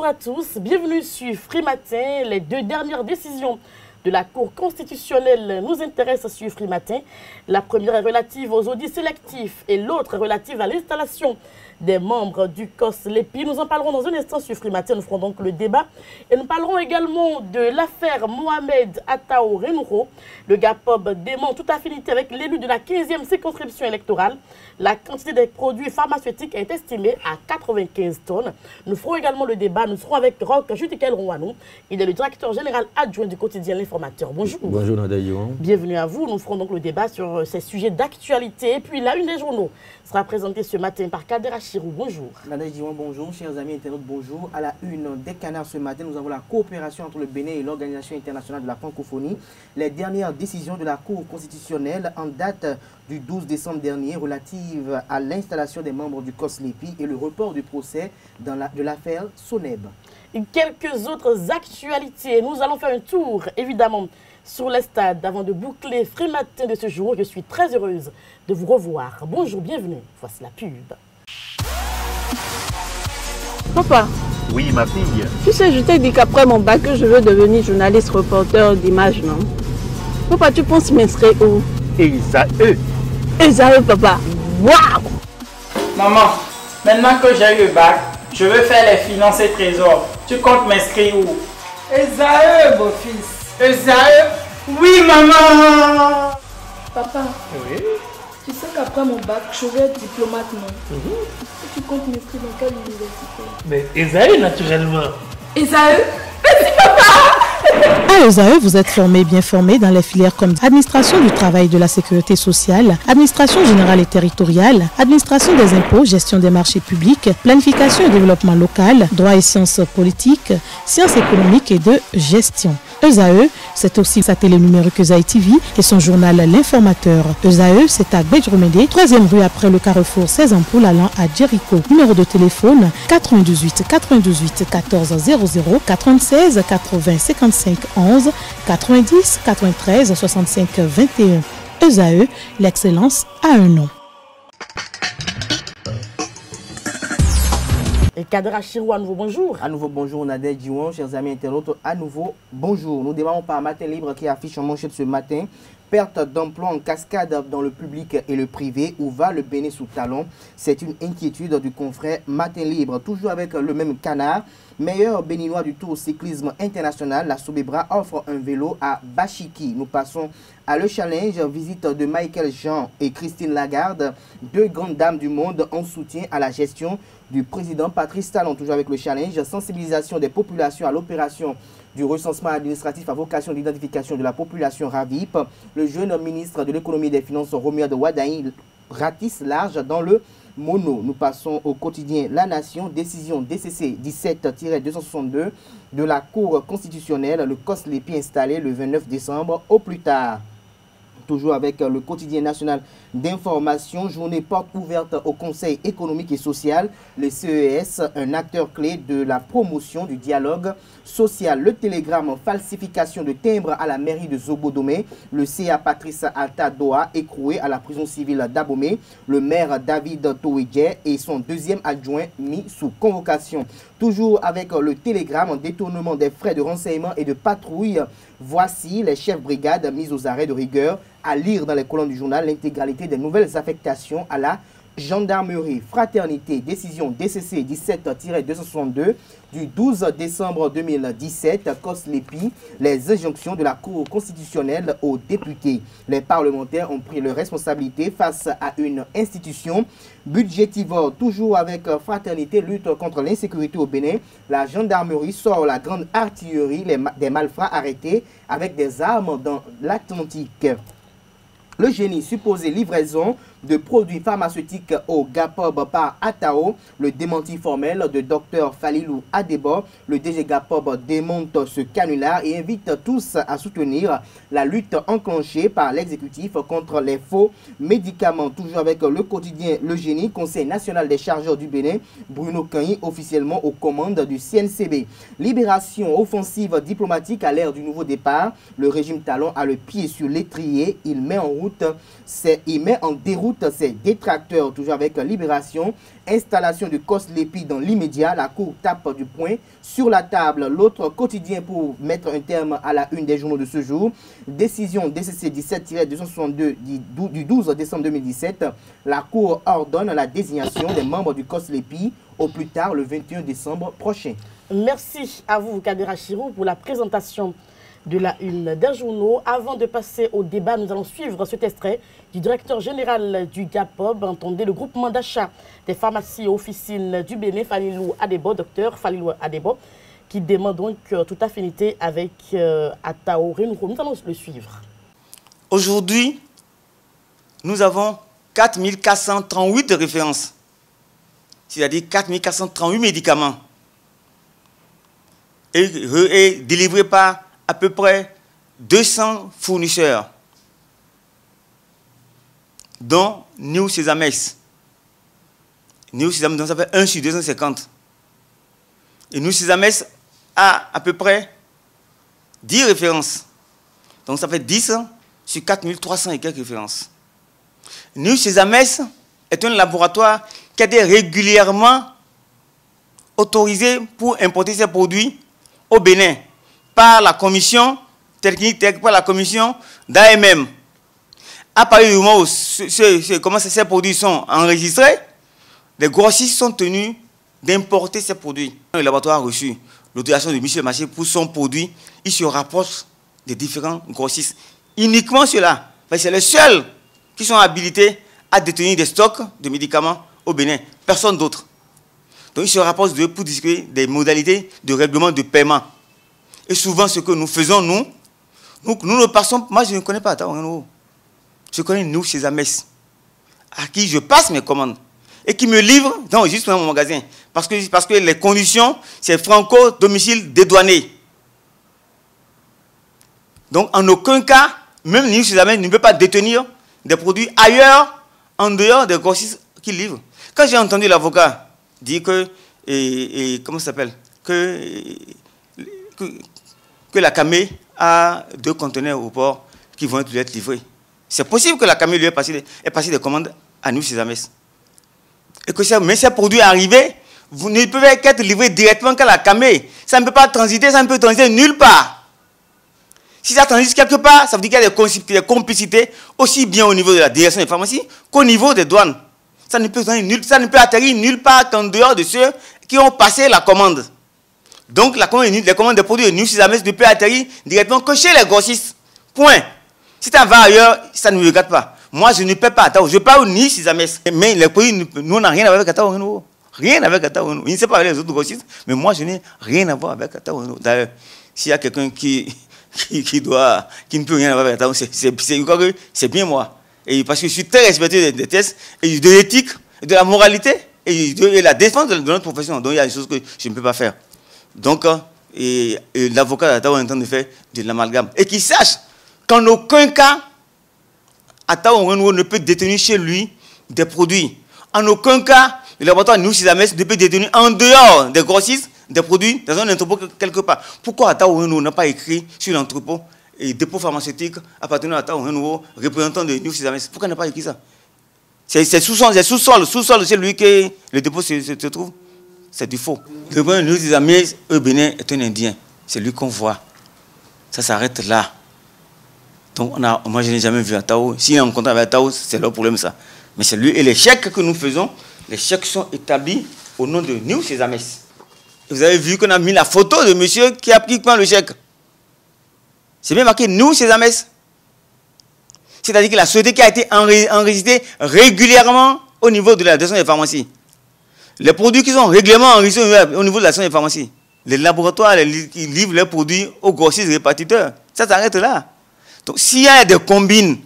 Bonjour à tous, bienvenue sur Free Matin. Les deux dernières décisions de la Cour constitutionnelle nous intéressent sur Free Matin. La première est relative aux audits sélectifs et l'autre relative à l'installation des membres du COS-LEPI. Nous en parlerons dans un instant sur Free Matin. Nous ferons donc le débat. Et nous parlerons également de l'affaire Mohamed Attao Renouro. Le GAPOB dément toute affinité avec l'élu de la 15e circonscription électorale. La quantité des produits pharmaceutiques est estimée à 95 tonnes. Nous ferons également le débat. Nous serons avec Roch Jutikel Rouanou. Il est le directeur général adjoint du quotidien L'Informateur. Bonjour. Bonjour Nadaï. Bienvenue à vous. Nous ferons donc le débat sur ces sujets d'actualité. Et puis la une des journaux sera présentée ce matin par Kader Achirou. Bonjour. Nadaï Diwan, bonjour. Chers amis internautes, bonjour. À la une des canards ce matin, nous avons la coopération entre le Bénin et l'Organisation internationale de la francophonie. Les dernières décisions de la Cour constitutionnelle en date du 12 décembre dernier relatives à l'installation des membres du COS-LEPI et le report du procès de l'affaire Soneb. Quelques autres actualités. Nous allons faire un tour, évidemment, sur les stades avant de boucler Free Matin de ce jour. Je suis très heureuse de vous revoir. Bonjour, bienvenue. Voici la pub. Papa. Oui, ma fille. Tu sais, je t'ai dit qu'après mon bac, je veux devenir journaliste reporter d'images, non? Papa, tu penses m'inscrire où? Esaü. Esaü, papa. Waouh! Maman, maintenant que j'ai eu le bac, je veux faire les finances et trésors. Tu comptes m'inscrire où? Esaü, beau-fils. Esaü? Oui, maman! Papa. Oui. Tu sais qu'après mon bac, je vais être diplomate, non? Tu comptes m'inscrire dans quelle université? Mais Esaü, naturellement. Esaü? À ESAE, vous êtes bien formé dans les filières comme administration du travail et de la sécurité sociale, administration générale et territoriale, administration des impôts, gestion des marchés publics, planification et développement local, droit et sciences politiques, sciences économiques et de gestion. ESAE, c'est aussi sa télé numérique ESAE TV et son journal L'Informateur. ESAE, c'est à Bedjromede, 3e rue après le carrefour 16 ampoules allant à Jericho. Numéro de téléphone 98 98 14 00 96 80 55 11 90 93 65 21. ESAE, l'excellence a un nom. Et Kader Achirou, à nouveau bonjour. À nouveau bonjour Nadaï Diwan, chers amis internautes, à nouveau bonjour. Nous démarrons par Matin Libre qui affiche en manchette ce matin. Perte d'emploi en cascade dans le public et le privé, où va le Bénin sous talon? C'est une inquiétude du confrère Matin Libre. Toujours avec le même canard. Meilleur béninois du Tour cyclisme international, la Sobebra offre un vélo à Bachiki. Nous passons à Le Challenge, visite de Michael Jean et Christine Lagarde, deux grandes dames du monde en soutien à la gestion du président Patrice Talon. Toujours avec Le Challenge, sensibilisation des populations à l'opération du recensement administratif à vocation d'identification de la population RAVIP. Le jeune ministre de l'économie et des finances, Romuald Wadaï, ratisse large dans le mono. Nous passons au quotidien La Nation, décision DCC 17-262 de la Cour constitutionnelle, le COS-LEPI installé le 29 décembre au plus tard. Toujours avec le quotidien national d'information, journée porte ouverte au Conseil économique et social, le CES, un acteur clé de la promotion du dialogue social. Le télégramme, falsification de timbres à la mairie de Zobodomé, le CA Patrice Alta Doha écroué à la prison civile d'Abomey, le maire David Toweje et son deuxième adjoint mis sous convocation. Toujours avec le télégramme, détournement des frais de renseignement et de patrouille. Voici les chefs brigades mis aux arrêts de rigueur. À lire dans les colonnes du journal l'intégralité des nouvelles affectations à la gendarmerie. Fraternité, décision DCC 17-262 du 12 décembre 2017, COS-LEPI, les injonctions de la Cour constitutionnelle aux députés. Les parlementaires ont pris leurs responsabilités face à une institution budgétivore. Toujours avec fraternité, lutte contre l'insécurité au Bénin, la gendarmerie sort la grande artillerie, des malfrats arrêtés avec des armes dans l'Atlantique. Le génie, supposé livraison de produits pharmaceutiques au GAPOB par Attao, le démenti formel de Dr Falilou Adebo, le DG GAPOB démonte ce canular et invite tous à soutenir la lutte enclenchée par l'exécutif contre les faux médicaments. Toujours avec le quotidien Le Génie, Conseil national des chargeurs du Bénin, Bruno Kany officiellement aux commandes du CNCB. Libération offensive diplomatique à l'ère du nouveau départ, le régime Talon a le pied sur l'étrier, il met en déroute écoute ses détracteurs, toujours avec Libération. Installation de Coslepi dans l'immédiat. La Cour tape du poing sur la table. L'autre quotidien pour mettre un terme à la une des journaux de ce jour. Décision DCC 17-262 du 12 décembre 2017. La Cour ordonne la désignation des membres du Coslepi au plus tard le 21 décembre prochain. Merci à vous, Kadera Chirou, pour la présentation de la une des journaux. Avant de passer au débat, nous allons suivre cet extrait du directeur général du GAPOB. Entendez le groupement d'achat des pharmacies et officines du Bénin, Falilou Adebo, docteur Falilou Adebo, qui demande donc toute affinité avec Atao Renouveau. Nous allons le suivre. Aujourd'hui, nous avons 4438 de références, c'est-à-dire 4438 médicaments, et délivrés par à peu près 200 fournisseurs, dont New Sesames. New Sesames, donc ça fait 1 sur 250. Et New Sesames a à peu près 10 références. Donc ça fait 10 sur 4300 et quelques références. New Sesames est un laboratoire qui a été régulièrement autorisé pour importer ses produits au Bénin par la commission technique, par la commission d'AMM. À partir du moment où ces produits sont enregistrés, les grossistes sont tenus d'importer ces produits. Le laboratoire a reçu l'autorisation de Michel Marché pour son produit. Il se rapproche des différents grossistes. Uniquement ceux-là. C'est les seuls qui sont habilités à détenir des stocks de médicaments au Bénin. Personne d'autre. Donc il se rapproche d'eux pour discuter des modalités de règlement de paiement. Et souvent, ce que nous faisons, nous ne passons... Moi, je ne connais pas Atao. Je connais New Sesames, à qui je passe mes commandes et qui me livre dans juste mon magasin. Parce que les conditions, c'est franco, domicile dédouané. Donc, en aucun cas, même New Sesames ne peut pas détenir des produits ailleurs, en dehors des grossistes qui livrent. Quand j'ai entendu l'avocat dire que... comment ça s'appelle que la Camé a 2 conteneurs au port qui vont lui être livrés. C'est possible que la Camé lui ait passé des commandes à New Sesames. Et que mais ces produits arrivés, vous ne peuvent qu'être livrés directement qu'à la Camé. Ça ne peut pas transiter, ça ne peut transiter nulle part. Si ça transite quelque part, ça veut dire qu'il y a des complicités aussi bien au niveau de la direction des pharmacies qu'au niveau des douanes. Ça ne peut atterrir nulle part qu'en dehors de ceux qui ont passé la commande. Donc, les commandes des produits de New Sesames ne peuvent atterrir directement que chez les grossistes. Point. Si tu vas ailleurs, ça ne me regarde pas. Moi, je ne paie pas Atao. Je parle New Sesames. Mais les produits, nous, on n'a rien à voir avec Atao Renouveau. Rien avec Atao Renouveau. Il ne sait pas avec les autres grossistes, mais moi, je n'ai rien à voir avec Atao Renouveau. D'ailleurs, s'il y a quelqu'un qui ne peut rien avoir avec Atao, c'est bien moi. Et parce que je suis très respectueux des tests, et de l'éthique, de la moralité, et de la défense de notre profession. Donc, il y a des choses que je ne peux pas faire. Donc, l'avocat d'Atao est en train de faire de l'amalgame. Et qu'il sache qu'en aucun cas, Atao Renouveau ne peut détenir chez lui des produits. En aucun cas, le laboratoire New Sesames ne peut détenir en dehors des grossistes des produits dans un entrepôt quelque part. Pourquoi Atao Renouveau n'a pas écrit sur l'entrepôt et dépôt pharmaceutique appartenant à Atao Renouveau, représentant de New Sesames? Pourquoi il n'a pas écrit ça? C'est sous-sol de chez lui que le dépôt se trouve. C'est du faux. Le premier New Sesames, au Bénin, est un Indien. C'est lui qu'on voit. Ça s'arrête là. Donc, moi, je n'ai jamais vu Atao. S'il est en contact avec Atao, c'est leur problème, ça. Mais c'est lui. Et les chèques que nous faisons, les chèques sont établis au nom de New Sesames. Vous avez vu qu'on a mis la photo de monsieur qui prend le chèque. C'est bien marqué New Sesames. C'est-à-dire que la société qui a été enregistrée régulièrement au niveau de la direction des pharmacies. Les produits qui sont régulièrement enregistrés au niveau de la direction des pharmacies. Les laboratoires qui livrent leurs produits aux grossistes répartiteurs. Ça s'arrête là. Donc, s'il y a des combines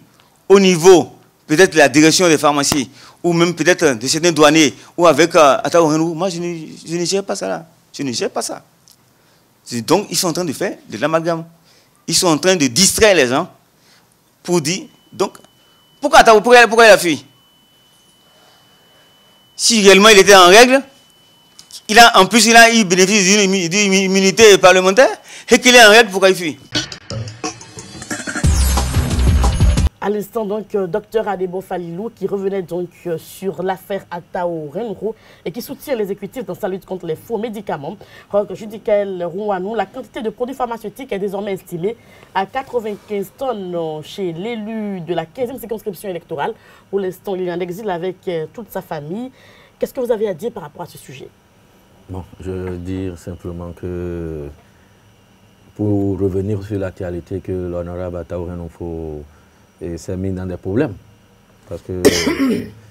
au niveau, peut-être de la direction des pharmacies, ou même peut-être de certains douaniers, ou avec Atao Renouveau, moi, je ne gère pas ça là. Je ne gère pas ça. Donc, ils sont en train de faire de l'amalgame. Ils sont en train de distraire les gens pour dire, donc, pourquoi il a fui? Si réellement il était en règle, en plus il bénéficie d'une immunité parlementaire, et qu'il est en règle, pourquoi il fuit? À l'instant, donc, Dr Adebo Falilou qui revenait donc sur l'affaire Atao Renro et qui soutient l'exécutif dans sa lutte contre les faux médicaments. Roch Judicaël Rouanou, la quantité de produits pharmaceutiques est désormais estimée à 95 tonnes chez l'élu de la 15e circonscription électorale. Pour l'instant, il est en exil avec toute sa famille. Qu'est-ce que vous avez à dire par rapport à ce sujet? Bon, je veux dire simplement que pour revenir sur l'actualité que l'honorable Atao Renro s'est mis dans des problèmes. Parce que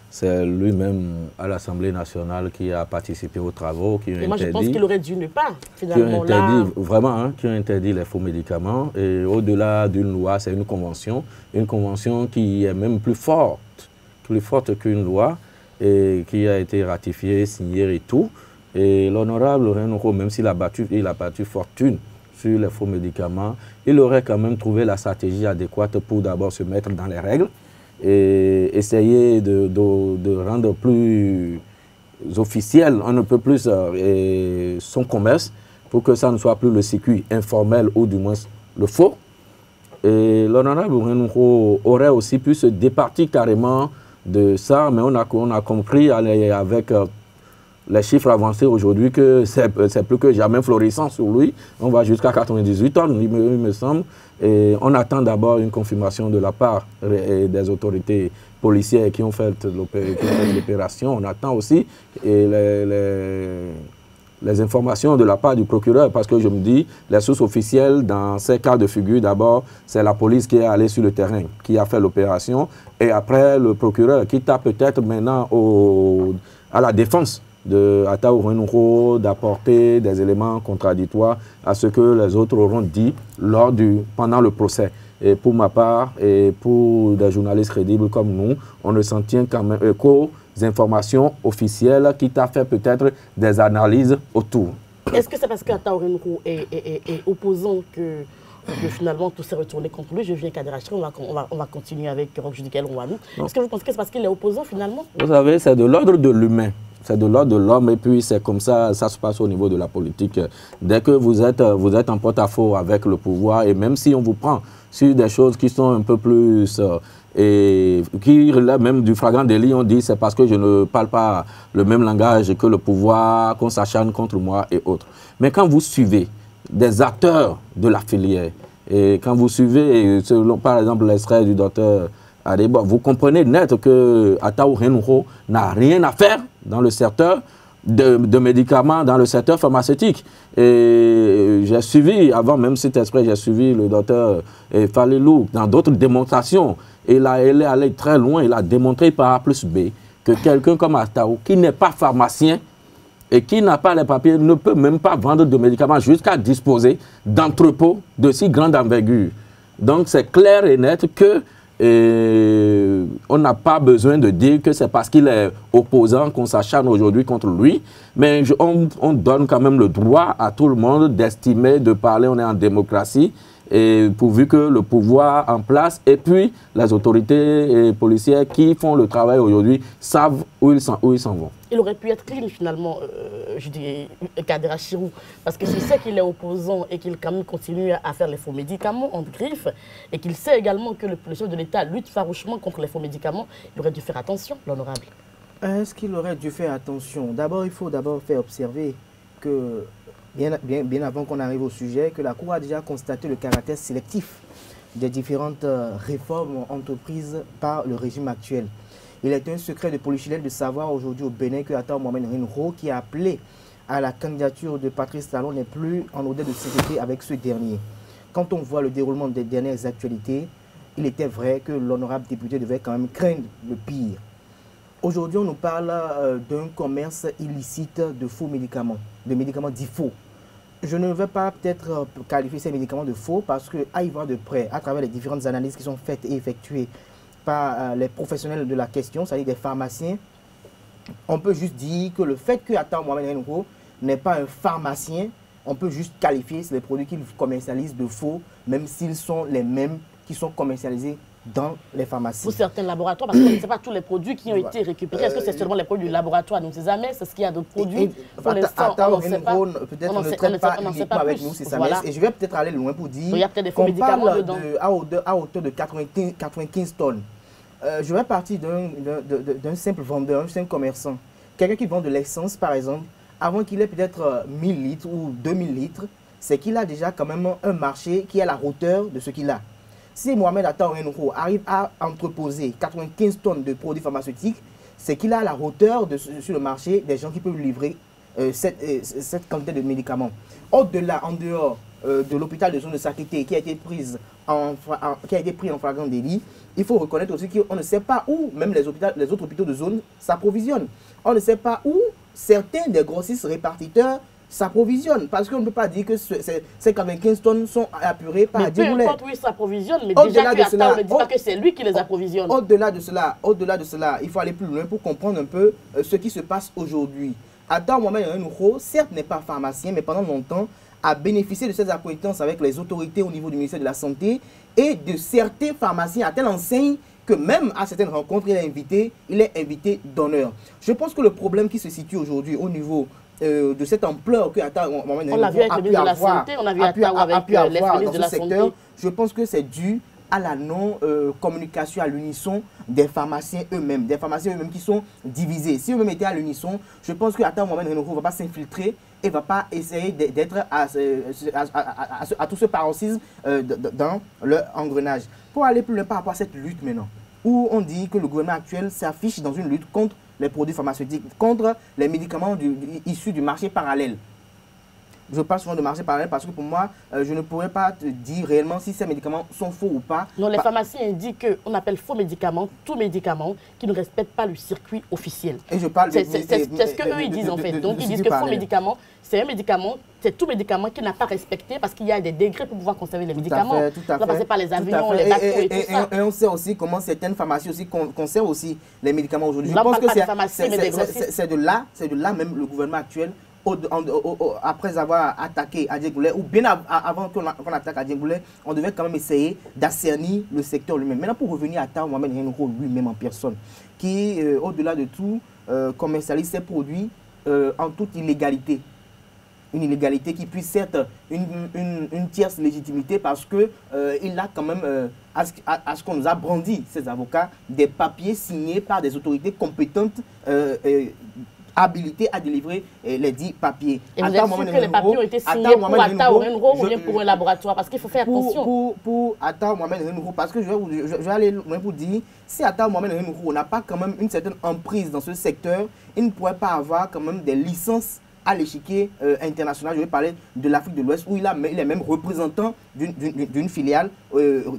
c'est lui-même à l'Assemblée nationale qui a participé aux travaux, qui ont interdit... Moi, je pense qu'il aurait dû ne pas, finalement, là... Vraiment, hein, qui ont interdit les faux médicaments. Et au-delà d'une loi, c'est une convention qui est même plus forte qu'une loi, et qui a été ratifiée, signée et tout. Et l'honorable Renro, même s'il a battu fortune sur les faux médicaments, il aurait quand même trouvé la stratégie adéquate pour d'abord se mettre dans les règles et essayer de rendre plus officiel, on ne peut plus son commerce pour que ça ne soit plus le circuit informel ou du moins le faux. Et l'honorable Renro aurait aussi pu se départir carrément de ça, mais on a compris avec les chiffres avancés aujourd'hui que c'est plus que jamais florissant sur lui. On va jusqu'à 98 tonnes, il me semble. Et on attend d'abord une confirmation de la part des autorités policières qui ont fait l'opération. On attend aussi les informations de la part du procureur, parce que je me dis, les sources officielles dans ces cas de figure, d'abord, c'est la police qui est allée sur le terrain, qui a fait l'opération, et après le procureur qui tape peut-être maintenant à la défense de Atao Renro d'apporter des éléments contradictoires à ce que les autres auront dit pendant le procès. Et pour ma part, et pour des journalistes crédibles comme nous, on ne s'en tient quand même qu'aux informations officielles qui t'a fait peut-être des analyses autour. Est-ce que c'est parce qu'Atao Renro est opposant que finalement tout s'est retourné contre lui? Je viens Kadirachi, on va continuer avec Roch Judicaël Rouanou. Est-ce que vous pensez que c'est parce qu'il est opposant finalement? Vous savez, c'est de l'ordre de l'humain. C'est de l'ordre de l'homme, et puis c'est comme ça, ça se passe au niveau de la politique. Dès que vous êtes en porte-à-faux avec le pouvoir, et même si on vous prend sur des choses qui sont un peu plus, et qui relèvent même du flagrant délit, on dit c'est parce que je ne parle pas le même langage que le pouvoir, qu'on s'acharne contre moi et autres. Mais quand vous suivez des acteurs de la filière, et quand vous suivez, selon, par exemple, l'extrait du docteur Adebo, vous comprenez net que Atao Renro n'a rien à faire dans le secteur de médicaments, dans le secteur pharmaceutique. Et j'ai suivi, avant même cet exprès, j'ai suivi le docteur Falilou dans d'autres démonstrations. Et là, il est allé très loin, il a démontré par A plus B que quelqu'un comme Atao, qui n'est pas pharmacien et qui n'a pas les papiers, ne peut même pas vendre de médicaments jusqu'à disposer d'entrepôts de si grande envergure. Donc c'est clair et net que on n'a pas besoin de dire que c'est parce qu'il est opposant qu'on s'acharne aujourd'hui contre lui, mais on donne quand même le droit à tout le monde d'estimer, de parler, on est en démocratie, et pourvu que le pouvoir en place et puis les autorités policières qui font le travail aujourd'hui savent où ils s'en vont. Il aurait pu être clean finalement, je dis Kadirachi, parce que s'il sait qu'il est opposant et qu'il quand même continue à faire les faux médicaments en griffe, et qu'il sait également que le chef de l'État lutte farouchement contre les faux médicaments, il aurait dû faire attention, l'honorable. Est-ce qu'il aurait dû faire attention? D'abord, il faut faire observer que, bien avant qu'on arrive au sujet, que la Cour a déjà constaté le caractère sélectif des différentes réformes entreprises par le régime actuel. Il est un secret de polichinelle de savoir aujourd'hui au Bénin que Atao Renro, qui a appelé à la candidature de Patrice Talon, n'est plus en odeur de sécurité avec ce dernier. Quand on voit le déroulement des dernières actualités, il était vrai que l'honorable député devait quand même craindre le pire. Aujourd'hui, on nous parle d'un commerce illicite de faux médicaments, de médicaments dits faux. Je ne vais pas peut-être qualifier ces médicaments de faux parce qu'à y voir de près, à travers les différentes analyses qui sont faites et effectuées par les professionnels de la question, c'est-à-dire des pharmaciens, on peut juste dire que le fait que Atao Renro n'est pas un pharmacien, on peut juste qualifier les produits qu'il commercialise de faux, même s'ils sont les mêmes qui sont commercialisés dans les pharmacies. Pour certains laboratoires, parce qu'on ne sait pas tous les produits qui ont été récupérés. Est-ce que c'est seulement les produits du laboratoire? Nous ne savons jamais. Est-ce qu'il y a d'autres produits? Pour l'instant, on ne sait pas. Peut-être on ne traite pas uniquement avec nous, c'est ça. Et je vais peut-être aller loin pour dire qu'on parle à hauteur de 95 tonnes. Je vais partir d'un simple vendeur, un simple commerçant. Quelqu'un qui vend de l'essence, par exemple, avant qu'il ait peut-être 1000 litres ou 2000 litres, c'est qu'il a déjà quand même un marché qui est à la hauteur de ce qu'il a. Si Mohamed Atta Oueneuro arrive à entreposer 95 tonnes de produits pharmaceutiques, c'est qu'il a à la hauteur sur le marché des gens qui peuvent livrer cette quantité de médicaments. Au-delà, en dehors de l'hôpital de zone de Sakété qui a été pris en flagrant délit, il faut reconnaître aussi qu'on ne sait pas où même les autres hôpitaux de zone s'approvisionnent. On ne sait pas où certains des grossistes répartiteurs s'approvisionnent, parce qu'on ne peut pas dire que ces 95 tonnes sont apurées par Adjé Goulet. Peu importe où ils s'approvisionnent, mais déjà que Atta, on ne dit pas que c'est lui qui les approvisionne. Au-delà de cela, il faut aller plus loin pour comprendre un peu ce qui se passe aujourd'hui. Atta Mohamed Oueneuro, certes n'est pas pharmacien, mais pendant longtemps a bénéficié de ses acquaintances avec les autorités au niveau du ministère de la Santé et de certains pharmaciens à telle enseigne que même à certaines rencontres, il est invité d'honneur. Je pense que le problème qui se situe aujourd'hui au niveau de cette ampleur que Atta Mohamed Oueneuro a pu avoir, dans ce secteur, je pense que c'est dû à la non-communication à l'unisson des pharmaciens eux-mêmes, qui sont divisés. Si eux-mêmes étaient à l'unisson, je pense que Atta Mohamed Oueneuro ne va pas s'infiltrer et ne va pas essayer d'être à tout ce paroxysme dans leur engrenage. Pour aller plus loin par rapport à cette lutte maintenant, où on dit que le gouvernement actuel s'affiche dans une lutte contre les produits pharmaceutiques, contre les médicaments issus du marché parallèle. Je parle souvent de marché parallèle parce que pour moi, je ne pourrais pas te dire réellement si ces médicaments sont faux ou pas. Non, les pharmaciens indiquent qu'on appelle faux médicaments tout médicament qui ne respecte pas le circuit officiel. Et je parle c'est ce qu'eux ils disent en fait. Donc ils disent que faux médicament, c'est un médicament, c'est tout médicament qui n'a pas respecté parce qu'il y a des degrés pour pouvoir conserver les médicaments. Tout à fait. On doit passer par les avions, les bateaux et tout ça. Et on sait aussi comment certaines pharmacies aussi conservent aussi les médicaments aujourd'hui. Je pense que c'est de là même le gouvernement actuel, après avoir attaqué Adjé Goulet, ou bien avant qu'on attaque Adjé Goulet, on devait quand même essayer d'assainir le secteur lui-même. Maintenant, pour revenir à Atta Mohamed Oueneuro lui-même en personne, qui, au-delà de tout, commercialise ses produits en toute illégalité. Une illégalité qui puisse être une tierce légitimité parce qu'il a quand même, à ce qu'on nous a brandi, ces avocats, des papiers signés par des autorités compétentes habilité à délivrer les 10 papiers. Et vous êtes sûr que les papiers ont été signés pour Atta Oueneuro ou bien pour un laboratoire? Parce qu'il faut faire attention. Pour Atta Mohamed Oueneuro, parce que je vais aller loin pour dire, si Atta Mohamed Oueneuro n'a pas quand même une certaine emprise dans ce secteur, il ne pourrait pas avoir quand même des licences à l'échiquier international. Je vais parler de l'Afrique de l'Ouest où il est même représentant d'une filiale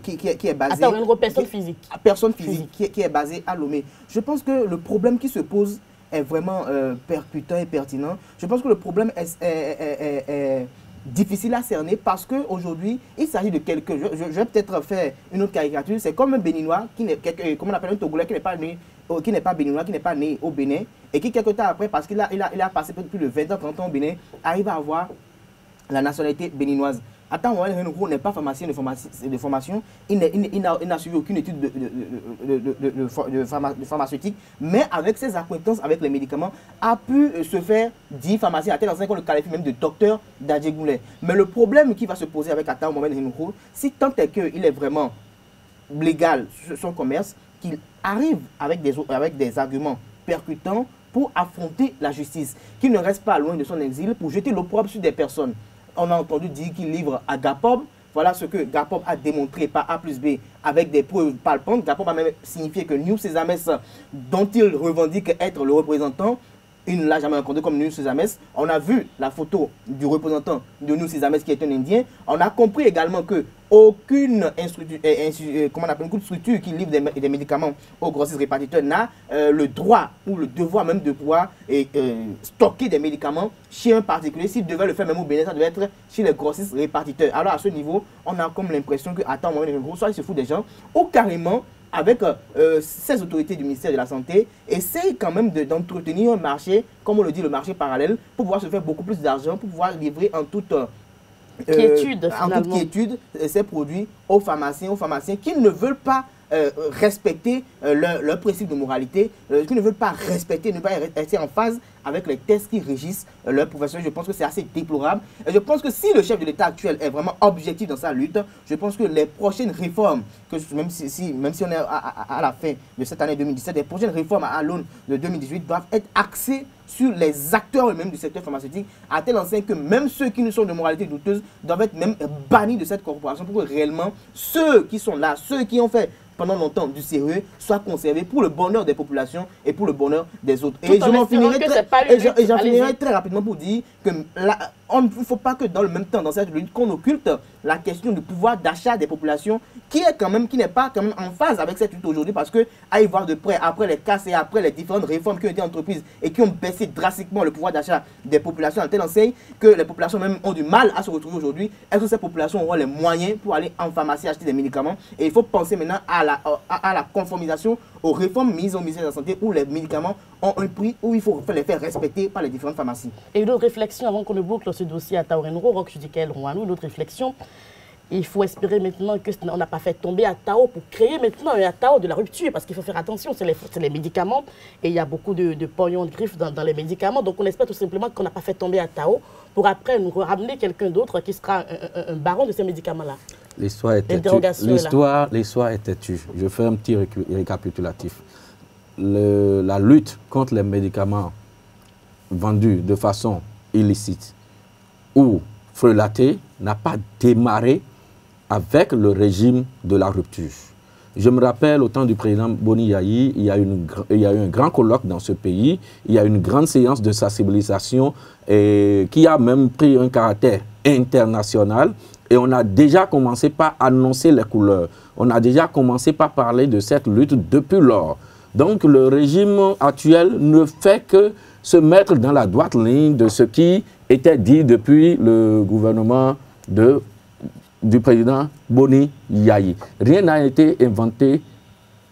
qui est basée... Atta Oueneuro, personne physique. Personne physique qui est basée à Lomé. Je pense que le problème qui se pose est vraiment percutant et pertinent. Je pense que le problème est difficile à cerner parce qu'aujourd'hui, il s'agit de quelqu'un. Je vais peut-être faire une autre caricature. C'est comme un Béninois, comme on appelle un Togolais qui n'est pas né, qui n'est pas béninois, qui n'est pas né au Bénin et qui, quelque temps après, parce qu'il a passé plus de 20 ans, 30 ans au Bénin, arrive à avoir la nationalité béninoise. Atta Mohamed Oueneuro n'est pas pharmacien de formation, il n'a suivi aucune étude de pharmaceutique, mais avec ses acquaintances avec les médicaments, a pu se faire dire pharmacien, à tel enseigne qu'on le qualifie même de docteur d'Adjé Goulet. Mais le problème qui va se poser avec Atta Mohamed Oueneuro, si tant est qu'il est vraiment légal sur son commerce, qu'il arrive avec des arguments percutants pour affronter la justice, qu'il ne reste pas loin de son exil pour jeter l'opprobre sur des personnes. On a entendu dire qu'il livre à Gapob. Voilà ce que Gapob a démontré par A plus B avec des preuves palpantes. Gapob a même signifié que New Sezames, dont il revendique être le représentant, il ne l'a jamais rencontré comme New Sezames. On a vu la photo du représentant de New Sezames qui est un Indien. On a compris également que aucune structure qui livre des médicaments aux grossistes répartiteurs n'a le droit ou le devoir même de pouvoir stocker des médicaments chez un particulier. S'il devait le faire même au Bénin, ça devait être chez les grossistes répartiteurs. Alors à ce niveau, on a comme l'impression que Atta Mohamed Oueneuro, soit il se fout des gens, ou carrément avec ces autorités du ministère de la Santé, essaye quand même d'entretenir un marché, comme on le dit, le marché parallèle, pour pouvoir se faire beaucoup plus d'argent, pour pouvoir livrer en toute quiétude ces produits aux pharmaciens qui ne veulent pas respecter leurs principes de moralité, qui ne veulent pas respecter, ne pas rester en phase avec les textes qui régissent leur profession. Je pense que c'est assez déplorable. Et je pense que si le chef de l'État actuel est vraiment objectif dans sa lutte, je pense que les prochaines réformes, même si on est à la fin de cette année 2017, les prochaines réformes à l'aune de 2018 doivent être axées sur les acteurs eux-mêmes du secteur pharmaceutique, à tel enseigne que même ceux qui ne sont de moralité douteuse doivent être même bannis de cette corporation pour que réellement ceux qui sont là, ceux qui ont fait pendant longtemps du sérieux, soient conservés pour le bonheur des populations et pour le bonheur des autres. Et je m'en finirai très rapidement pour dire que il ne faut pas que dans le même temps, dans cette lutte, qu'on occulte la question du pouvoir d'achat des populations qui n'est pas quand même en phase avec cette lutte aujourd'hui, parce que à y voir de près, après les casses et après les différentes réformes qui ont été entreprises et qui ont baissé drastiquement le pouvoir d'achat des populations, à telle enseigne que les populations même ont du mal à se retrouver aujourd'hui. Est-ce que ces populations auront les moyens pour aller en pharmacie acheter des médicaments? Et il faut penser maintenant à la conformisation aux réformes mises au ministère de la Santé, où les médicaments ont un prix, où il faut les faire respecter par les différentes pharmacies. Et une autre réflexion, avant qu'on ne boucle ce dossier à Taorenro, Roch Judicaël Rouanou, une autre réflexion, il faut espérer maintenant qu'on n'a pas fait tomber Atao pour créer maintenant un Atao de la rupture, parce qu'il faut faire attention, c'est les médicaments, et il y a beaucoup de pognon de griffes dans les médicaments, donc on espère tout simplement qu'on n'a pas fait tomber Atao pour après nous ramener quelqu'un d'autre qui sera un baron de ces médicaments-là. L'histoire est têtue. L'histoire est têtue. Je fais un petit récapitulatif. La lutte contre les médicaments vendus de façon illicite ou frelatée n'a pas démarré avec le régime de la rupture. Je me rappelle, au temps du président Boni Yayi, il y a eu un grand colloque dans ce pays, il y a eu une grande séance de sensibilisation qui a même pris un caractère international. Et on a déjà commencé par annoncer les couleurs. On a déjà commencé par parler de cette lutte depuis lors. Donc le régime actuel ne fait que se mettre dans la droite ligne de ce qui était dit depuis le gouvernement du président Boni Yayi. Rien n'a été inventé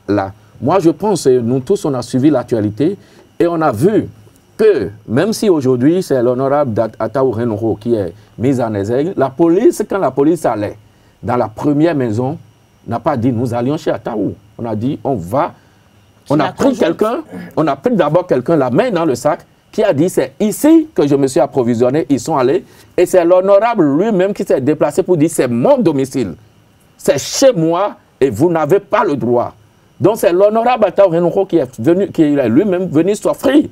là. Moi je pense, nous tous on a suivi l'actualité et on a vu que même si aujourd'hui c'est l'honorable Atao Renoro qui est mis en exergue, la police, quand la police allait dans la première maison, n'a pas dit nous allions chez Atao. On a dit on a pris quelqu'un, on a pris d'abord quelqu'un la main dans le sac qui a dit c'est ici que je me suis approvisionné, ils sont allés et c'est l'honorable lui-même qui s'est déplacé pour dire c'est mon domicile, c'est chez moi et vous n'avez pas le droit. Donc c'est l'honorable Atao Renoro qui est lui-même venu s'offrir.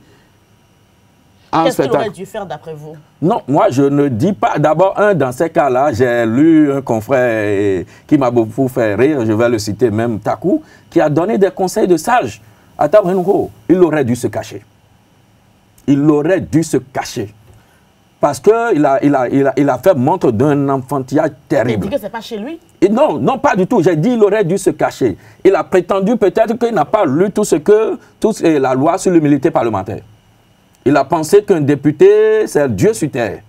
Qu'est-ce qu'il aurait dû faire d'après vous? Non, moi je ne dis pas. D'abord, dans ces cas-là, j'ai lu un confrère qui m'a beaucoup fait rire, je vais le citer même, Takou, qui a donné des conseils de sage à Atao Renoro. Il aurait dû se cacher. Il aurait dû se cacher. Parce qu'il a fait montre d'un enfantillage terrible. Il dit que ce n'est pas chez lui? Et non, non, pas du tout. J'ai dit qu'il aurait dû se cacher. Il a prétendu peut-être qu'il n'a pas lu tout la loi sur l'immunité parlementaire. Il a pensé qu'un député, c'est Dieu sur terre.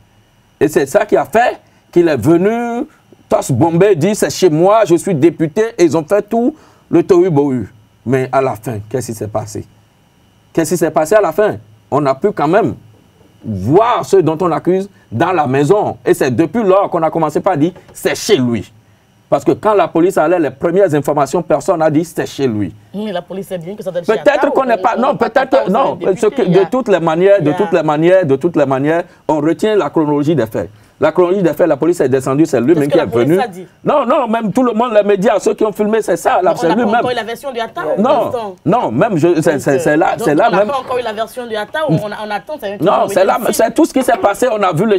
Et c'est ça qui a fait qu'il est venu, Tos Bombay dit, c'est chez moi, je suis député, et ils ont fait tout le tohu-bohu. Mais à la fin, qu'est-ce qui s'est passé? Qu'est-ce qui s'est passé à la fin? On a pu quand même voir ceux dont on accuse dans la maison. Et c'est depuis lors qu'on a commencé par dire, c'est chez lui. Parce que quand la police allait, les premières informations, personne n'a dit c'était chez lui. Mais la police sait bien que ça doit être chez peut-être qu'on n'est pas. Non, peut-être. Non, de toutes les manières, on retient la chronologie des faits. La chronologie des faits, la police est descendue, c'est lui-même qui est venu. Non, non, même tout le monde, les médias, ceux qui ont filmé, c'est ça. On n'a pas encore eu la version du Atao. Non, non, même c'est là. On n'a pas encore eu la version du Atao. On attend. Non, c'est là. C'est tout ce qui s'est passé. On a vu le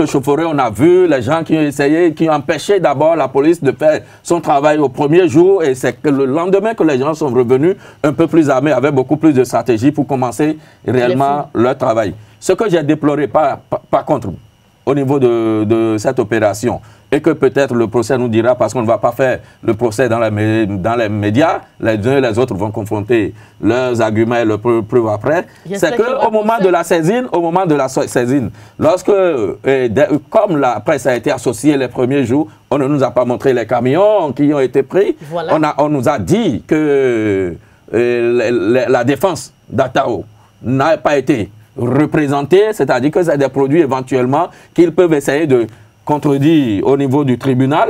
chauffouré, on a vu les gens qui ont essayé, qui ont empêché d'abord la police de faire son travail au premier jour. Et c'est que le lendemain que les gens sont revenus un peu plus armés, avec beaucoup plus de stratégie pour commencer réellement leur travail. Ce que j'ai déploré, par contre, au niveau de cette opération, et que peut-être le procès nous dira, parce qu'on ne va pas faire le procès dans les médias, les uns et les autres vont confronter leurs arguments et leurs preuves après, c'est qu'au moment de la saisine, lorsque, comme la presse a été associée les premiers jours, on ne nous a pas montré les camions qui ont été pris, voilà. On nous a dit que la défense d'Atao n'a pas été représentés, c'est-à-dire que c'est des produits éventuellement qu'ils peuvent essayer de contredire au niveau du tribunal.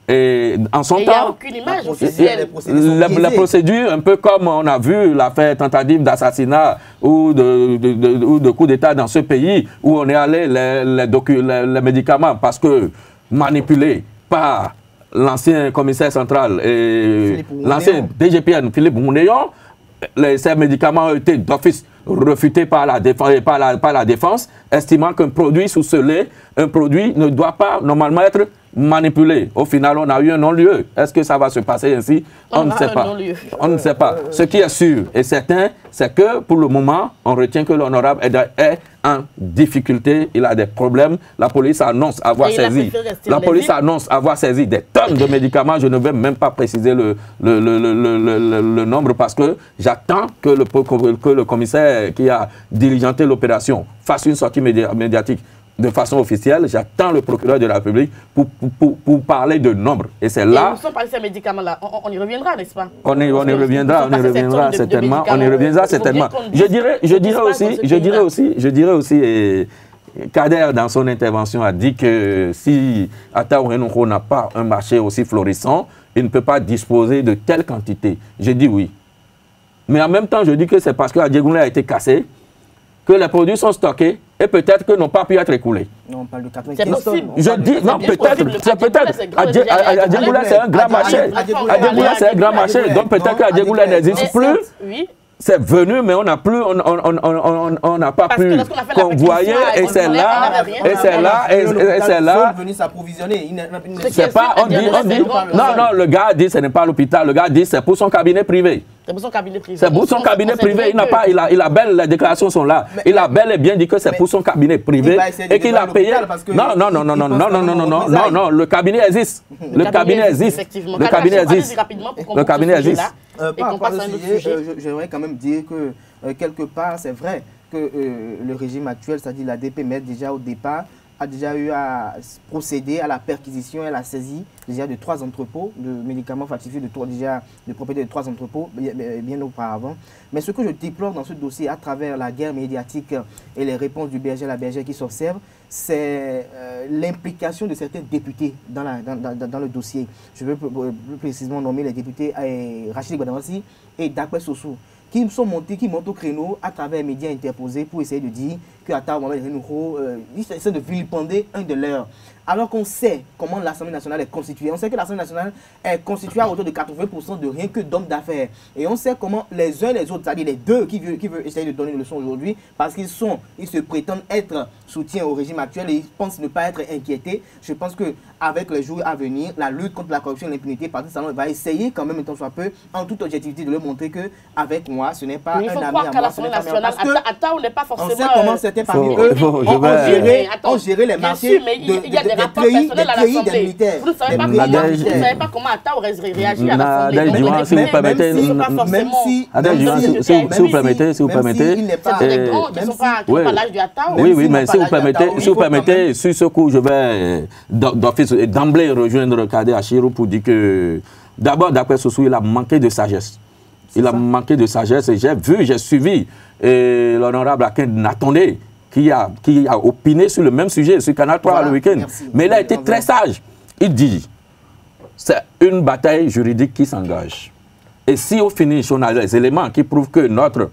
Et en son il n'y a temps, aucune image officielle. la procédure, un peu comme on a vu l'affaire tentative d'assassinat ou de coup d'État dans ce pays, où on est allé les médicaments parce que manipulés par l'ancien commissaire central et l'ancien DGPN Philippe Mounéon, ces médicaments ont été d'office refutés par la défense, estimant qu'un produit sous scellé, un produit ne doit pas normalement être manipulé. Au final, on a eu un non-lieu. Est-ce que ça va se passer ainsi? On ne sait pas. On ne sait pas. Ce qui est sûr et certain, c'est que pour le moment, on retient que l'honorable est en difficulté. Il a des problèmes. La police annonce avoir saisi. La police annonce avoir saisi des tonnes de médicaments. Je ne vais même pas préciser le nombre parce que j'attends que le commissaire qui a diligenté l'opération fasse une sortie médiatique de façon officielle. J'attends le procureur de la République pour parler de nombre. Et c'est là... Nous sommes parlé de ces médicaments-là. On y reviendra, n'est-ce pas? On y reviendra certainement. On y reviendra certainement. Je dirais aussi, et Kader, dans son intervention, a dit que si Ataou Renouho n'a pas un marché aussi florissant, il ne peut pas disposer de telle quantité. Je dis oui. Mais en même temps, je dis que c'est parce que Adjegoulé a été cassé, que les produits sont stockés et peut-être que n'ont pas pu être écoulés. Non, on parle de 95 C'est possible. Je dis, non, peut-être. Adjegoulé, c'est un grand marché. Adjegoulé, c'est un grand marché. Donc peut-être qu'Adjegoulé n'existe plus. Oui. C'est venu, mais on n'a pas pu convoyer, et c'est là, c'est pas, on dit, non, le gars dit ce n'est pas l'hôpital, le gars dit c'est pour son cabinet privé. C'est pour son cabinet privé. C'est pour son cabinet privé, il a bel, les déclarations sont là, il a bel et bien dit que c'est pour son cabinet privé et qu'il a payé. Non, le cabinet existe. Le cabinet existe. Le cabinet existe. Par rapport à ce sujet, j'aimerais quand même dire que quelque part, c'est vrai que le régime actuel, c'est-à-dire la DPMED, déjà au départ, a déjà eu à procéder à la perquisition et à la saisie déjà de 3 entrepôts de médicaments falsifiés, de propriété de 3 entrepôts bien auparavant. Mais ce que je déplore dans ce dossier, à travers la guerre médiatique et les réponses du berger à la bergère qui s'observent, c'est l'implication de certains députés dans le dossier. Je veux plus précisément nommer les députés Rachid Guadamassi et Dakwe Sossou, qui montent au créneau à travers les médias interposés pour essayer de dire que Ataou Renouho essaie de vilipender un de leurs. Alors qu'on sait comment l'Assemblée nationale est constituée. On sait que l'Assemblée nationale est constituée à hauteur de 80% de rien que d'hommes d'affaires. Et on sait comment les uns et les autres, c'est-à-dire les deux qui veulent essayer de donner une leçon aujourd'hui, parce qu'ils se prétendent être soutien au régime actuel et ils pensent ne pas être inquiétés. Je pense qu'avec les jours à venir, la lutte contre la corruption et l'impunité, Patrice Talon va essayer quand même, tant soit peu, en toute objectivité, de leur montrer qu'avec moi, ce n'est pas un ami à moi. Il faut croire qu'à l'Assemblée nationale, Ataou n'est pas forcément... On sait comment certains parmi eux ont géré les marchés rapport personnel à l'Assemblée. Vous ne savez pas comment Ataou réagit à l'Assemblée. Si vous permettez, si vous permettez, oui, mais si vous permettez, sur ce coup, je vais d'emblée rejoindre Kader Achirou pour dire que d'abord, d'après Sossou, il a manqué de sagesse. Il a manqué de sagesse et j'ai suivi l'honorable Akin Natondé qui a opiné sur le même sujet, sur Canal 3 le week-end. Mais il a été très sage. Il dit, c'est une bataille juridique qui s'engage. Et si au finish, on a les éléments qui prouvent que notre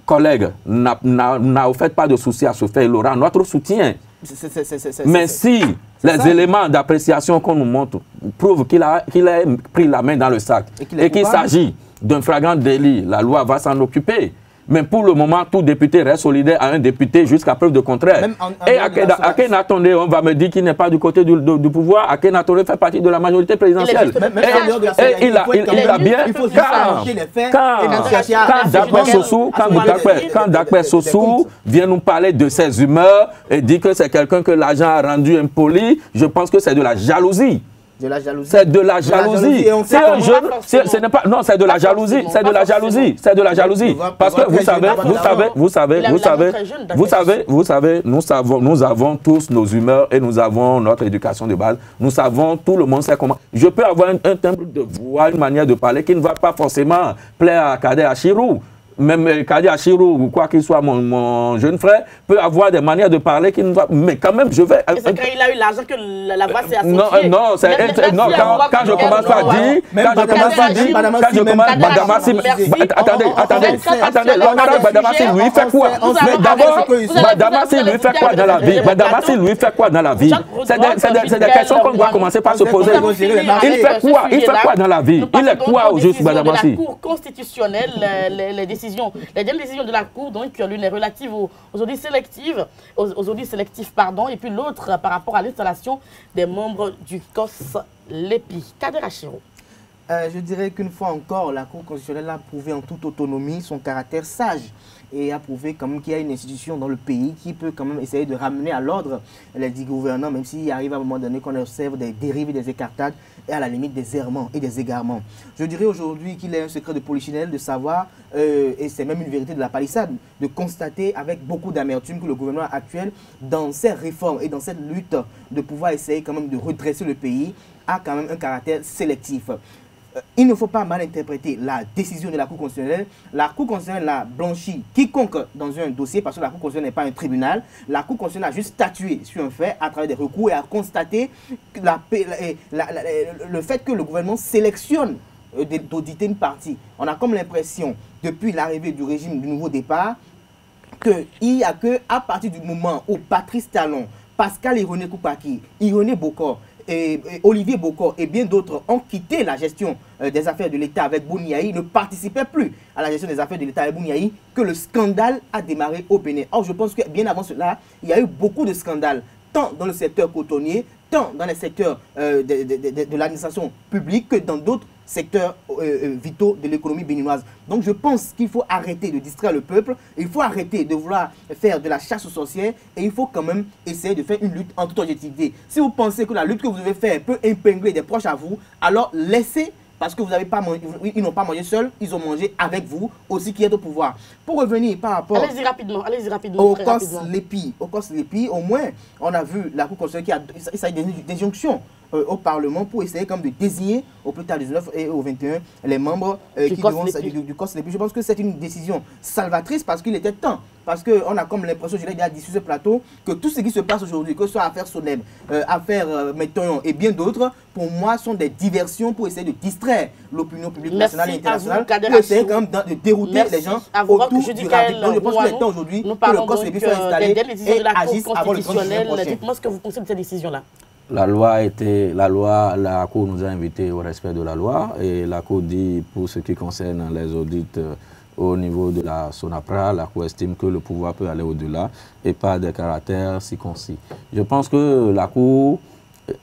collègue n'a au fait pas de souci à se faire, il aura notre soutien. Mais si les éléments d'appréciation qu'on nous montre prouvent qu'il a pris la main dans le sac et qu'il s'agit d'un flagrant délit, la loi va s'en occuper. Mais pour le moment, tout député reste solidaire à un député jusqu'à preuve de contraire. Et Akin Natondé, on va me dire qu'il n'est pas du côté du pouvoir. Akin Natondé fait partie de la majorité présidentielle. Et il a bien... Quand Dakwe Sossou vient nous parler de ses humeurs et dit que c'est quelqu'un que l'agent a rendu impoli, je pense que c'est de la jalousie. C'est de la jalousie. Ce n'est pas. Non, c'est de la jalousie. C'est de la jalousie. C'est de la jalousie. Parce que vous savez, nous avons tous nos humeurs et nous avons notre éducation de base. Nous savons, tout le monde sait comment. Je peux avoir un timbre de voix, une manière de parler qui ne va pas forcément plaire à Kader Achirou. même Kadi Achirou ou quoi qu'il soit, mon jeune frère, peut avoir des manières de parler qui ne va. Mais quand même, je vais. C'est quand il a eu l'argent que la voix s'est associée. Non, quand je commence à dire, attendez, l'honorable Badamassi, lui, fait quoi? Mais d'abord, Badamassi, lui, fait quoi dans la vie? Badamassi, lui, fait quoi dans la vie? C'est des questions qu'on doit commencer par se poser. Il fait quoi? Il fait quoi dans la vie? Il est quoi au juste, Badamassi? La Cour constitutionnelle, les dernières décisions de la Cour, donc l'une est relative aux audits sélectifs, et puis l'autre par rapport à l'installation des membres du COS-LEPI. Kader Achirou. Je dirais qu'une fois encore, la Cour constitutionnelle a prouvé en toute autonomie son caractère sage et a prouvé quand même qu'il y a une institution dans le pays qui peut quand même essayer de ramener à l'ordre les dix gouvernants, même s'il arrive à un moment donné qu'on observe des dérives et des écartades et à la limite des errements et des égarements. Je dirais aujourd'hui qu'il est un secret de polichinelle de savoir, et c'est même une vérité de la palissade, de constater avec beaucoup d'amertume que le gouvernement actuel, dans ses réformes et dans cette lutte de pouvoir essayer quand même de redresser le pays, a quand même un caractère sélectif. Il ne faut pas mal interpréter la décision de la Cour constitutionnelle. La Cour constitutionnelle a blanchi quiconque dans un dossier parce que la Cour constitutionnelle n'est pas un tribunal. La Cour constitutionnelle a juste statué sur un fait à travers des recours et a constaté le fait que le gouvernement sélectionne d'auditer une partie. On a comme l'impression, depuis l'arrivée du régime du nouveau départ, qu'il n'y a que à partir du moment où Patrice Talon, Pascal Ironé Koupaki, Ironé Bokor, et Olivier Bokor et bien d'autres ont quitté la gestion des affaires de l'État avec Bouniaï, ne participaient plus à la gestion des affaires de l'État avec Bouniaï, que le scandale a démarré au Bénin. Or, je pense que bien avant cela, il y a eu beaucoup de scandales, tant dans le secteur cotonnier, tant dans les secteurs de l'administration publique que dans d'autres secteurs vitaux de l'économie béninoise. Donc je pense qu'il faut arrêter de distraire le peuple, il faut arrêter de vouloir faire de la chasse aux sorcières et il faut quand même essayer de faire une lutte en toute objectivité. Si vous pensez que la lutte que vous devez faire peut épingler des proches à vous, alors laissez, parce que vous n'avez pas mangé, ils n'ont pas mangé seuls, ils ont mangé avec vous, aussi qui est au pouvoir. Pour revenir par rapport allez-y rapidement, au COS-LEPI, au moins on a vu la Cour constitutionnelle qui a des injonctions au Parlement pour essayer comme de désigner au plus tard du 19 et au 21 les membres du COS-LEPI. Je pense que c'est une décision salvatrice parce qu'il était temps. Parce qu'on a comme l'impression, je l'ai déjà dit sur ce plateau, que tout ce qui se passe aujourd'hui, que ce soit affaire Soneb, affaire Meton et bien d'autres, pour moi sont des diversions pour essayer de distraire l'opinion publique nationale et internationale, pour essayer quand même de dérouter les gens autour du RAVIP. Donc je pense qu'il est temps aujourd'hui que le COS-LEPI soit installé et agisse avant le 30 juin prochain. Dites-moi ce que vous pensez de cette décision-là. La Cour nous a invités au respect de la loi et la Cour dit, pour ce qui concerne les audits au niveau de la SONAPRA, la Cour estime que le pouvoir peut aller au-delà et pas des caractères si concis. Je pense que la Cour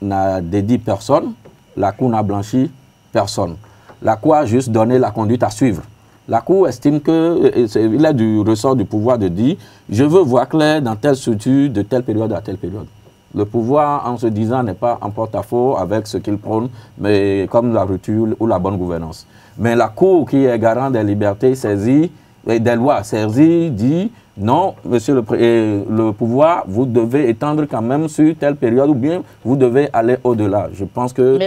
n'a dédié personne, la Cour n'a blanchi personne. La Cour a juste donné la conduite à suivre. La Cour estime qu'il est du ressort du pouvoir de dire « je veux voir clair dans telle structure de telle période à telle période ». Le pouvoir, en se disant, n'est pas en porte-à-faux avec ce qu'il prône, mais comme la rupture ou la bonne gouvernance. Mais la Cour, qui est garant des libertés saisies, et des lois saisies, dit non, monsieur le pouvoir, vous devez étendre quand même sur telle période ou bien vous devez aller au-delà. Je pense que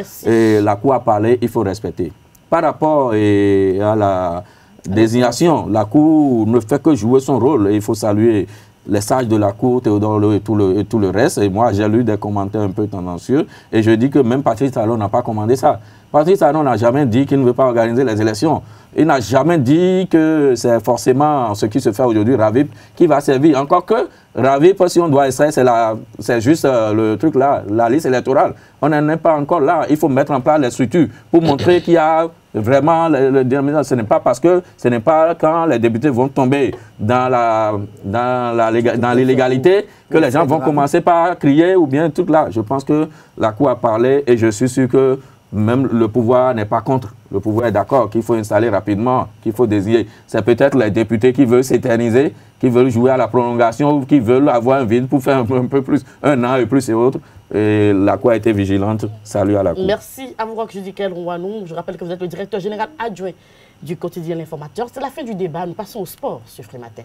la Cour a parlé, il faut respecter. Par rapport à la désignation, la Cour ne fait que jouer son rôle et il faut saluer les sages de la Cour, Théodore et tout le reste. Et moi, j'ai lu des commentaires un peu tendancieux. Et je dis que même Patrice Talon n'a pas commandé ça. Patrice Talon n'a jamais dit qu'il ne veut pas organiser les élections. Il n'a jamais dit que c'est forcément ce qui se fait aujourd'hui, RAVIP, qui va servir. Encore que RAVIP, si on doit essayer, c'est juste le truc là, la liste électorale. On n'en est pas encore là. Il faut mettre en place les structures pour montrer qu'il y a vraiment le déterminant. Ce n'est pas parce que ce n'est pas quand les députés vont tomber dans l'illégalité que les gens vont commencer par crier ou bien tout là. Je pense que la Cour a parlé et je suis sûr que même le pouvoir n'est pas contre. Le pouvoir est d'accord qu'il faut installer rapidement, qu'il faut désigner. C'est peut-être les députés qui veulent s'éterniser, qui veulent jouer à la prolongation, qui veulent avoir un vide pour faire un peu plus, un an et plus et autres. Et la Cour a été vigilante. Salut à la Cour. Merci à vous, Roch Judikel Rouanou. Je rappelle que vous êtes le directeur général adjoint du quotidien L'Informateur. C'est la fin du débat. Nous passons au sport sur Frimatin.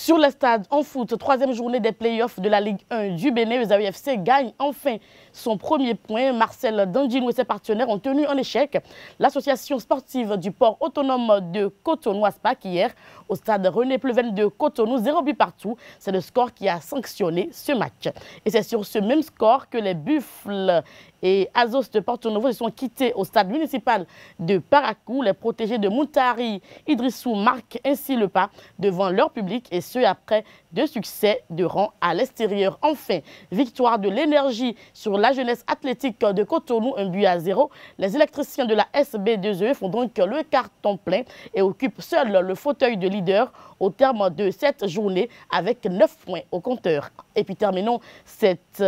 Sur le stade en foot, troisième journée des playoffs de la Ligue 1 du Bénin, Esaü FC gagne enfin son premier point. Marcel Dandinou et ses partenaires ont tenu en échec l'association sportive du port autonome de Cotonou ASPAC hier au stade René Pleven de Cotonou, 0 but partout. C'est le score qui a sanctionné ce match. Et c'est sur ce même score que les Buffles et Azos de Porto Novo se sont quittés au stade municipal de Paracou. Les protégés de Moutari Idrissou marquent ainsi le pas devant leur public et ce après 2 succès de rang à l'extérieur. Enfin, victoire de l'énergie sur la jeunesse athlétique de Cotonou, 1-0. Les électriciens de la SB2E font donc le carton plein et occupent seuls le fauteuil de leader au terme de cette journée avec 9 points au compteur. Et puis terminons cette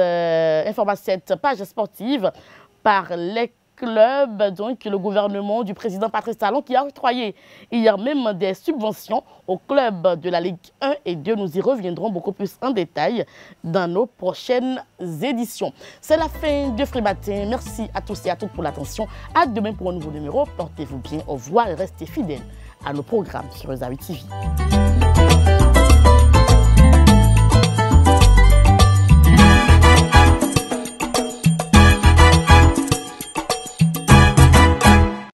page sportive par les clubs, donc le gouvernement du président Patrice Talon qui a octroyé hier même des subventions aux clubs de la Ligue 1 et 2. Nous y reviendrons beaucoup plus en détail dans nos prochaines éditions. C'est la fin de Frimatin. Merci à tous et à toutes pour l'attention. À demain pour un nouveau numéro. Portez-vous bien. Au revoir et restez fidèles à nos programmes sur Esaü TV.